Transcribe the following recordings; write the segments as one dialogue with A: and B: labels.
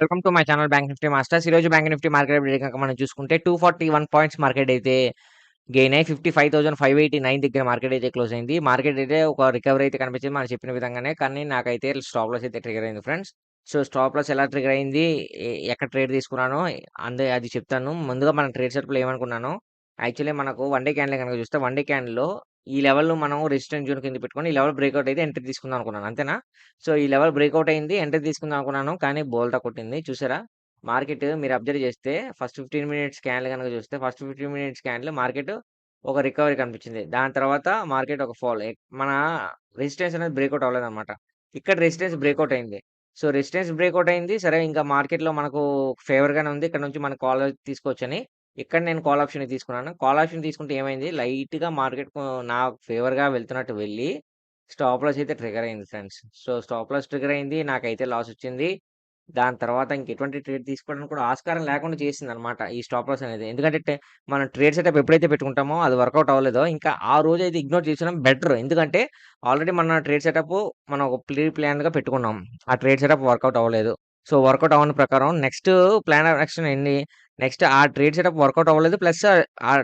A: Welcome to my channel bank Nifty masters. ఈరోజు bank Nifty market update కనుక మనం చూసుకుంటే 241 పాయింట్స్ మార్కెట్ అయితే గెయిన్ అయ్యి 55,589 దగ్గర మార్కెట్ అయితే క్లోజ్ అయింది. మార్కెట్ అయితే ఒక రికవరీ అయితే కనిపించింది మనం చెప్పిన విధంగానే. కానీ నాకైతే స్టాప్ లాస్ అయితే ట్రిగర్ అయింది ఫ్రెండ్స్. సో స్టాప్ లాస్ ఎలా ట్రిగర్ అయింది, ఎక్కడ ట్రేడ్ తీసుకున్నానో అది చెప్తాను. ముందుగా మన ట్రేడ్ సెటప్‌లో ఏమనుకున్నానో, యాక్చువల్లీ మనకు వన్ డే క్యాండిల్ కనుక చూస్తే వన్ డే క్యాండిల్‌లో ఈ లెవెల్‌లో మనం రెసిస్టెన్స్ జోన్ కింద పెట్టుకొని ఈ లెవెల్ బ్రేక్‌ఔట్ అయితే ఎంట్రీ తీసుకుందాం అనుకున్నాను. అంతేనా? సో, ఈ లెవెల్ బ్రేక్‌ఔట్ అయింది. ఎంట్రీ తీసుకుందాం అనుకున్నాను. కానీ బోల్తా కొట్టింది. చూసారా? మార్కెట్ మీరు అబ్జర్వ్ చేస్తే ఫస్ట్ 15 మినిట్స్ క్యాండిల్ గనక చూస్తే ఫస్ట్ 15 మినిట్స్ క్యాండిల్ మార్కెట్ ఒక రికవరీ కనిపించింది. దాని తర్వాత మార్కెట్ ఒక ఫాల్. మన రెసిస్టెన్స్ అనేది బ్రేక్‌ఔట్ అవ్వలేదన్నమాట. ఇక్కడ రెసిస్టెన్స్ బ్రేక్‌ఔట్ అయింది. సో, రెసిస్టెన్స్ బ్రేక్‌ఔట్ అయింది. సరే ఇంకా మార్కెట్‌లో మనకు ఫేవర్‌గానే ఉంది. ఇక్కడ నుంచి మనం కాల్ తీసుకోవచ్చని ఇక్కడ నేను కాల్ ఆప్షన్ తీసుకున్నాను. కాల్ ఆప్షన్ తీసుకుంటే ఏమైంది, లైట్‌గా మార్కెట్ నాకు ఫేవర్‌గా వెళ్తున్నట్టు వెళ్ళి స్టాప్ లాస్ అయితే ట్రిగ్గర్ అయింది friends. So, stop loss trigger అయింది. నాకైతే లాస్ వచ్చింది. దాని తర్వాత ఇంకెటువంటి ట్రేడ్ తీసుకోవడానికి కూడా ఆస్కారం లేకుండా చేసిందనమాట ఈ స్టాప్ లాస్ అనేది. ఎందుకంటే మనం ట్రేడ్ సెటప్ ఎప్పుడైతే పెట్టుకుంటామో అది వర్కౌట్ అవ్వలేదో ఇంకా ఆ రోజైతే ఇగ్నోర్ చేసేయడం బెటర్. ఎందుకంటే ఆల్రెడీ మన ట్రేడ్ సెటప్ మనం ఒక ప్లాన్‌గా పెట్టుకున్నాం. ఆ ట్రేడ్ సెటప్ వర్కౌట్ అవ్వలేదు. సో, వర్కౌట్ అవ్వని ప్రకారం నెక్స్ట్ ప్లాన్ ఆఫ్ యాక్షన్ ఏంది? నెక్స్ట్ ఆ ట్రేడ్ సెటప్ వర్కౌట్ అవ్వలేదు. ప్లస్ ఆ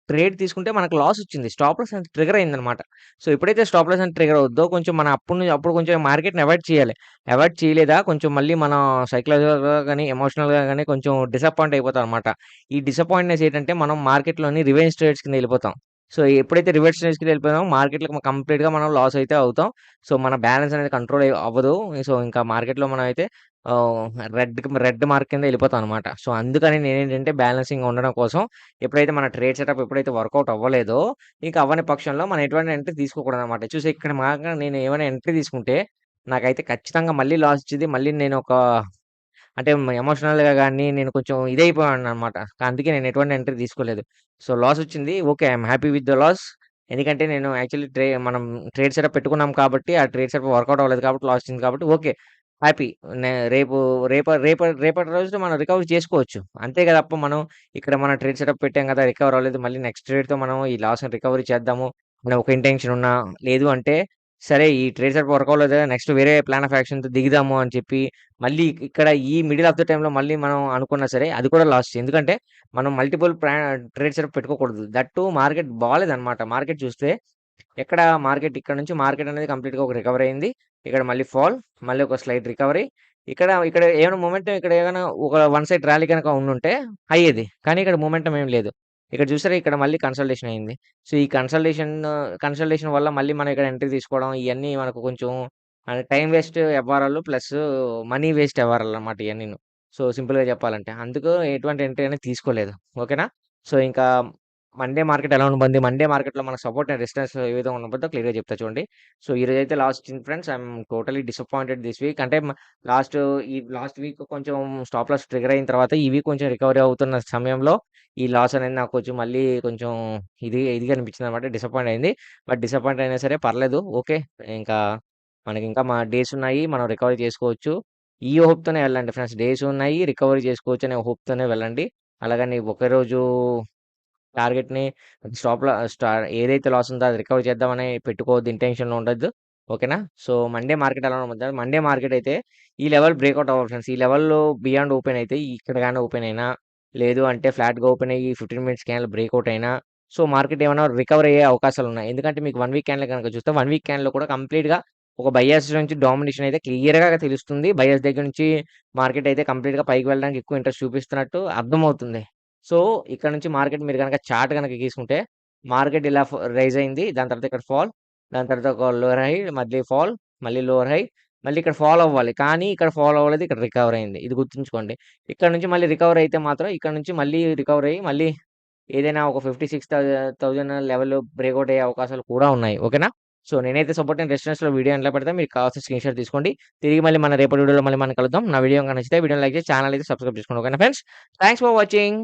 A: ట్రేడ్ తీసుకుంటే మనకు లాస్ వచ్చింది. స్టాప్ లాస్ అనేది ట్రిగ్గర్ అయిందనమాట. సో, ఎప్పుడైతే స్టాప్ లాస్ అనేది ట్రిగ్గర్ అవుద్దో కొంచెం మనం అప్పుడు కొంచెం మార్కెట్‌ని అవాయిడ్ చేయాలి. అవాయిడ్ చేయలేదా కొంచెం మళ్ళీ మనం సైకలాజికల్‌గా గాని, ఎమోషనల్‌గా గాని కొంచెం డిసప్పాయింట్ అయిపోతామనమాట. ఈ డిసప్పాయింట్‌నెస్ ఏంటంటే మనం మార్కెట్‌లోని రివెంజ్ ట్రేడ్స్ కింద ఎళ్ళిపోతాం. సో, ఎప్పుడైతే రివెంజ్ ట్రేడ్స్ కింద ఎళ్ళిపోయామో మార్కెట్‌లో కంప్లీట్‌గా మనం లాస్ అయితే అవుతాం. సో, మన బ్యాలెన్స్ అనేది కంట్రోల్ అవ్వదు. సో, ఇంకా మార్కెట్‌లో మనం అయితే ఆహ్, రెడ్ మార్క్ కింద ఎళ్ళిపోతాం అనమాట. సో, అందుకని నేనేంటంటే బ్యాలెన్సింగ్‌గా ఉండడం కోసం ఎప్పుడైతే మన ట్రేడ్ సెటప్ ఎప్పుడైతే వర్కౌట్ అవ్వలేదో ఇక అవ్వని పక్షంలో మనం ఎటువంటి ఎంట్రీ తీసుకోకూడదనమాట. చూసి ఇక్కడ నేను ఏమైనా ఎంట్రీ తీసుకుంటే నాకైతే ఖచ్చితంగా మళ్ళీ లాస్ వచ్చిద్ది. మళ్ళీ నేను ఒక అంటే ఎమోషనల్‌గా గాని నేను కొంచెం ఇదైపోయాననమాట. అందుకే నేను ఎటువంటి ఎంట్రీ తీసుకోలేదు. సో, లాస్ వచ్చింది. Okay. I'm happy with the loss. ఎందుకంటే నేను యాక్చువల్లీ మనం ట్రేడ్ సెటప్ పెట్టుకున్నాం కాబట్టి, ఆ ట్రేడ్ సెటప్ వర్కౌట్ అవ్వలేదు కాబట్టి లాస్ వచ్చింది కాబట్టి ఓకే. హ్యాపీ. రేపు రేపటి రోజున మనం రికవరీ చేసుకోవచ్చు. అంతే కదా! తప్ప మనం ఇక్కడ మనం ట్రేడ్ సెటప్ పెట్టాం కదా! రికవర్ అవ్వలేదు. మళ్ళీ నెక్స్ట్ ట్రేడ్‌తో మనం ఈ లాస్‌ని రికవరీ చేద్దాము అనే ఒక ఇంటెన్షన్ ఉన్నా, లేదు అంటే సరే ఈ ట్రేడ్ సెటప్ వర్క్ అవ్వలేదు. నెక్స్ట్ వేరే ప్లాన్ ఆఫ్ యాక్షన్‌తో దిగుదాము అని చెప్పి మళ్ళీ ఇక్కడ ఈ మిడిల్ ఆఫ్ ద టైమ్‌లో మళ్ళీ మనం అనుకున్నా సరే అది కూడా లాస్. ఎందుకంటే మనం మల్టిపుల్ ట్రేడ్ సెటప్ పెట్టుకోకూడదు. దట్ టూ మార్కెట్ బాలేదన్నమాట. మార్కెట్ చూస్తే ఎక్కడ మార్కెట్ ఇక్కడ నుంచి మార్కెట్ అనేది కంప్లీట్‌గా ఒక రికవరీ అయింది. ఇక్కడ మళ్ళీ ఫాల్, మళ్ళీ ఒక స్లైట్ రికవరీ. ఇక్కడ ఏమైనా మొమెంటం ఇక్కడ ఏమైనా ఒక వన్ సైడ్ ర్యాలీ గనక ఉండుంటే అయ్యేది. కానీ ఇక్కడ మొమెంటం ఏమి లేదు. ఇక్కడ చూసారా ఇక్కడ మళ్ళీ కన్సల్టేషన్ అయింది. సో, ఈ కన్సల్టేషన్ వల్ల మళ్ళీ మనం ఇక్కడ ఎంట్రీ తీసుకోవడం ఇయన్నీ మనకు కొంచెం టైమ్ వేస్ట్ వ్యవహారాలు ప్లస్ మనీ వేస్ట్ వ్యవహారాలన్నమాట ఇయన్నీను. సో, సింపుల్‌గా చెప్పాలంటే. అందుకు ఎటువంటి ఎంట్రీ అనేది తీసుకోలేదు. ఓకేనా? సో, ఇంకా మండే మార్కెట్ ఎలా ఉండబోతుంది? మండే మార్కెట్‌లో మనకు సపోర్ట్ అండ్ రెసిస్టెన్స్ ఏ విధంగా ఉండబోద్దో క్లియర్‌గా చెప్తా చూడండి. సో, ఈరోజైతే లాస్ వచ్చింది friends. I'm totally disappointed this week. అంటే లాస్ట్ లాస్ట్ వీక్ కొంచెం స్టాప్ లాస్ ట్రిగ్గర్ అయిన తర్వాత ఈ వీక్ కొంచెం రికవరీ అవుతున్న సమయంలో ఈ లాస్ అనేది నాకు కొంచెం మళ్ళీ కొంచెం ఇదిగా అనిపించిందనమాట. డిసప్పాయింట్ అయింది. బట్ డిసప్పాయింట్ అయినా సరే పర్లేదు. ఓకే. ఇంకా మనకింకా డేస్ ఉన్నాయి. మనం రికవరీ చేసుకోవచ్చు. ఈ హోప్‌తోనే వెళ్ళండి ఫ్రెండ్స్. డేస్ ఉన్నాయి. రికవరీ చేసుకోవచ్చు అనే హోప్‌తోనే వెళ్ళండి. అలాగని ఒకే రోజు టార్గెట్‌ని ఏదైతే లాస్ ఉందో అది రికవర్ చేద్దామని పెట్టుకోవద్దు. ఇంటెన్షన్‌లో ఉండొద్దు. ఓకేనా? సో, మండే మార్కెట్ ఎలా ఉండబోద్ది? మండే మార్కెట్ అయితే ఈ లెవెల్ బ్రేక్‌ఔట్ అవ్వాలి ఫ్రెండ్స్. ఈ లెవెల్‌లో బియాండ్ ఓపెన్ అయితే ఇక్కడ గాని ఓపెన్ అయినా, లేదు అంటే ఫ్లాట్‌గా ఓపెన్ అయ్యి 15 మినిట్స్ క్యాండిల్ బ్రేక్‌ఔట్ అయినా, సో, మార్కెట్ ఏమైనా రికవర్ అయ్యే అవకాశాలున్నాయి. ఎందుకంటే మీకు 1 వీక్ క్యాండిల్ గనక చూస్తే 1 వీక్ క్యాండిల్‌లో కూడా కంప్లీట్‌గా ఒక బయాస్ నుంచి డామినేషన్ అయితే క్లియర్‌గా తెలుస్తుంది. బయాస్ దగ్గర నుంచి మార్కెట్ అయితే కంప్లీట్‌గా పైకి వెళ్ళడానికి ఎక్కువ ఇంట్రెస్ట్ చూపిస్తున్నట్టు అర్థమవుతుంది. సో, ఇక్కడ నుంచి మార్కెట్ మీరు గనక చార్ట్ గనక గీసుకుంటే, మార్కెట్ ఇలా రైజ్ అయింది. దాని తర్వాత ఇక్కడ ఫాల్. దాని తర్వాత ఒక లోయర్ హై, మళ్ళీ ఫాల్, మళ్ళీ లోయర్ హై, మళ్ళీ ఇక్కడ ఫాల్ అవ్వాలి. కానీ ఇక్కడ ఫాల్ అవ్వలేదు. ఇక్కడ రికవర్ అయింది. ఇది గుర్తుంచుకోండి. ఇక్కడ నుంచి మళ్ళీ రికవర్ అయితే మాత్రం ఇక్కడ నుంచి మళ్ళీ రికవర్ అయ్యి మళ్ళీ ఏదైనా ఒక 56,000 లెవెల్ బ్రేక్‌ఔట్ అయ్యే అవకాశాలు కూడా ఉన్నాయి. ఓకేనా? సో, నేనైతే సపోర్ట్ అండ్ రెసిస్టెన్స్‌లో వీడియో ఎలా పెడతా మీకు కావాల్సిన స్క్రీన్‌షాట్ తీసుకోండి. తిరిగి మళ్ళీ మన రేపటి వీడియోలో మళ్ళీ మనం కలుద్దాం. నా వీడియో గనుక నచ్చితే వీడియోని లైక్ చేసి ఛానెల్ అయితే సబ్స్క్రైబ్ చేసుకోండి. ఓకేనా ఫ్రెండ్స్? Thanks for watching.